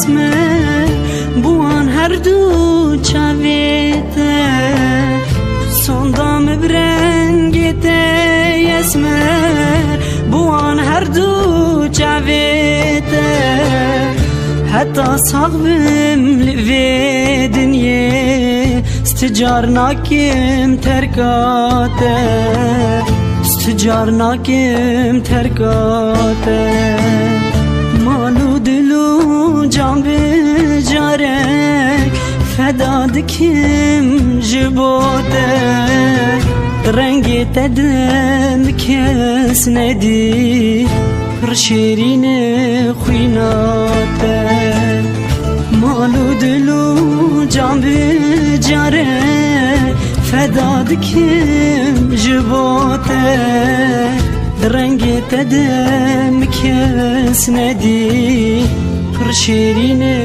esmer buan her du çavete sondam brengete esmer buan her du çavete hatta sağvim ve dinye sticar nakim terkate sticar nakim terkate malu dilu can becarek feda dikim jibote rengi teden kes nedi pır şirine xuynate malu dilu can becarek feda dikim jibote rengi tedem kes nedi pır şirine